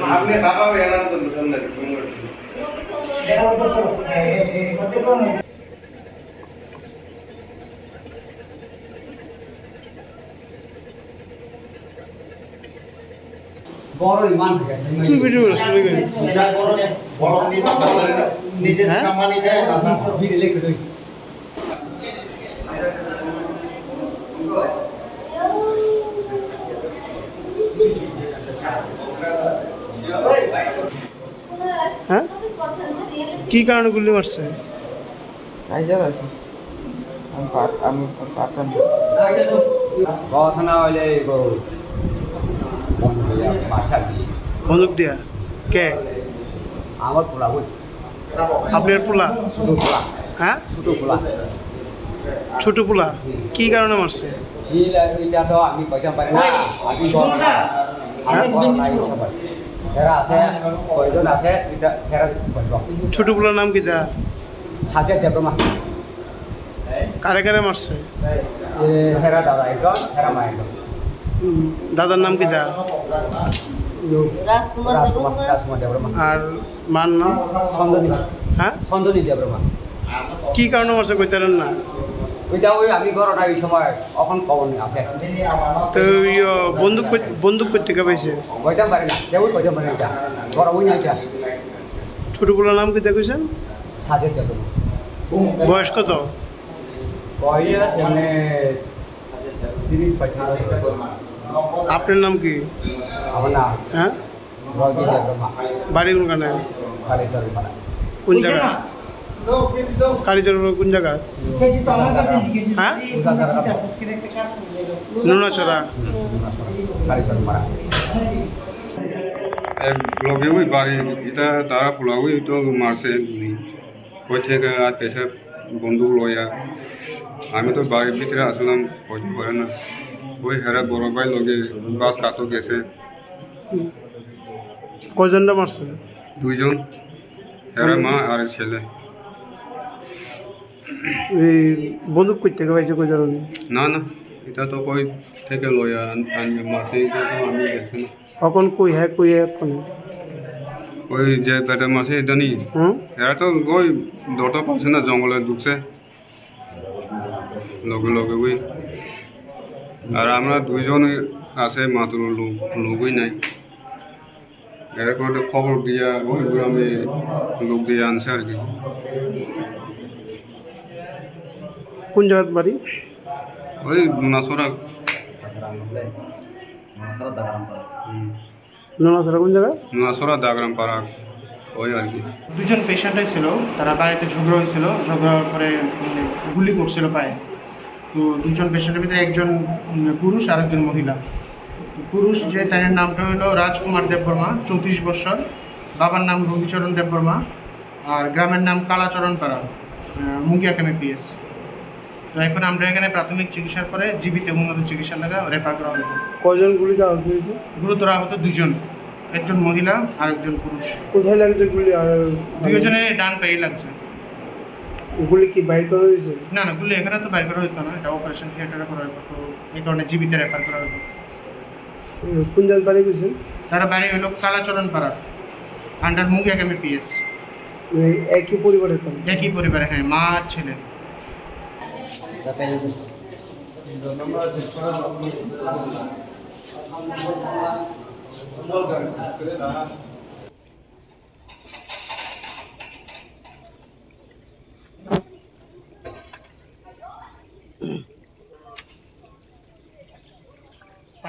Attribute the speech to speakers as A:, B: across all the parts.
A: आपने बाबा वेला तो सुंदर
B: বড় ইমান থাকে
C: তুই ভিডিও শুরু করিস
D: যা বড় বড় নিজে কামানি দেয় না
B: ভিডিও লিখে দই
C: হ্যাঁ কি কারণে গুলি মারছে
E: কাইজার আছে আমি পারতাম
B: কথা না হইলে বাসা দিয়ে
C: বন্দুক দিয়া কে
B: আমার পোলা বই
C: আপনার পোলা
B: ছোট পোলা
C: হ্যাঁ
B: ছোট পোলা
C: ছোট পোলা কি কারণে মারছে
B: এটা তো আমি কইতে পারি না আমি বল না আমি বল নাই সবাই এরা আছে কয়জন আছে এটা এরা বলব
C: ছোট পোলার নাম কি দা
B: সাজেদ দেবমা
C: কারে কারে মারছে
B: হেরা দাদা একজন হেরা মা একজন
C: দাদার নাম কি দা
B: রাজকুমার দেবরমা
C: আর মার নাম
B: সন্দনী
C: হ্যাঁ
B: সন্দনী দেবরমা
C: কি কারণে মারছে কইতারেন না
B: ওইটা ওই আমি ঘরটা ওই সময় এখন খবর নেই আছে
C: তো বন্দুক করতে কে পাইছে
B: কইতাম পারি না কেউ কইতাম পারি না এটা ঘর ওই না এটা
C: ছোট পোলার নাম কি দেখেছেন
B: সাজেদ দেবরমা
C: বয়স কত
B: বয়স মানে 30-35
C: আপনার নাম কি
B: আমার না
C: হ্যাঁ
B: রবি দেবরমা
C: বাড়ি কোনখানে
B: কালেশ্বরী পাড়া
C: কোন জায়গা কালীচর কোন জায়গা হ্যাঁ নুনাচড়া
B: কালেশ্বরী পাড়া
A: ব্লগে ওই বাড়ি এটা তারা পোলা ওই তো মারছে ওই থেকে আর পেশা বন্দুক লইয়া আমি তো বাড়ির ভিতরে আসলাম হইতে পারে না ওই হেরা বড় ভাই লগে বাস কাতো গেছে
C: কজনটা মারছে
A: দুইজন হেরা মা আর ছেলে
C: এই বন্দুক করতে কে পাইছে কজন
A: না না এটা তো কই থেকে লইয়া আনবে মারছে এটা তো আমি দেখছি না
C: কখন কই হ্যাঁ কই এখন
A: ওই যে পেটে মারছে এটা নি এরা তো ওই দরটা পাচ্ছে না জঙ্গলে ঢুকছে লগে লগে ওই আর আমরা দুইজন আছে মাত্র লোকই নাই এরকম একটা খবর দিয়া ওই গ্রামে লোক দিয়ে আনছে আর কি
C: কোন জায়গার বাড়ি
A: ওই নুনাসরা
C: নুনাচড়া কোন জায়গা
A: নুনাসরা দাগরাম পাড়া ওই আর কি
C: দুজন পেশেন্টই ছিল তারা বাড়িতে ঝগড়া হয়েছিল ঝগড়া করে গুলি করছিল পায়ে তো দুজন পেশেন্টের ভিতরে একজন পুরুষ আর একজন মহিলা পুরুষ যে তার নামটা হলো রাজকুমার দেববর্মা 34 বছর বাবার নাম রবিচরণ দেববর্মা আর গ্রামের নাম কালাচরণ পাড়া মুগিয়া কেমিপিএস তো এখন আমরা এখানে প্রাথমিক চিকিৎসার পরে জীবিত উন্নত চিকিৎসা লাগা রেফার করা হবে কজন গুলিতে আহত হয়েছে গুরুতর আহত দুজন একজন মহিলা আর একজন পুরুষ
F: কোথায় লাগছে গুলি আর
C: দুজনের ডান পায়ে লাগছে
F: গুলি কি বাইর করা হয়েছে
C: না না গুলি এখানে তো বাইর করা হতো না এটা অপারেশন থিয়েটারে করা হতো তো এই কারণে জীবিত রেফার করা হতো
F: কোন জায়গায় বাড়ি গেছেন
C: তারা বাড়ি হলো কালাচরণ পাড়া আন্ডার মুগিয়া কেমিপিএস
F: একই পরিবারের তো
C: একই পরিবারে হ্যাঁ মা আর ছেলে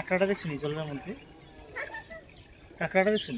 G: কাঁকড়াটা দেখছেন জলের মধ্যে? কাঁকড়াটা দেখছেন?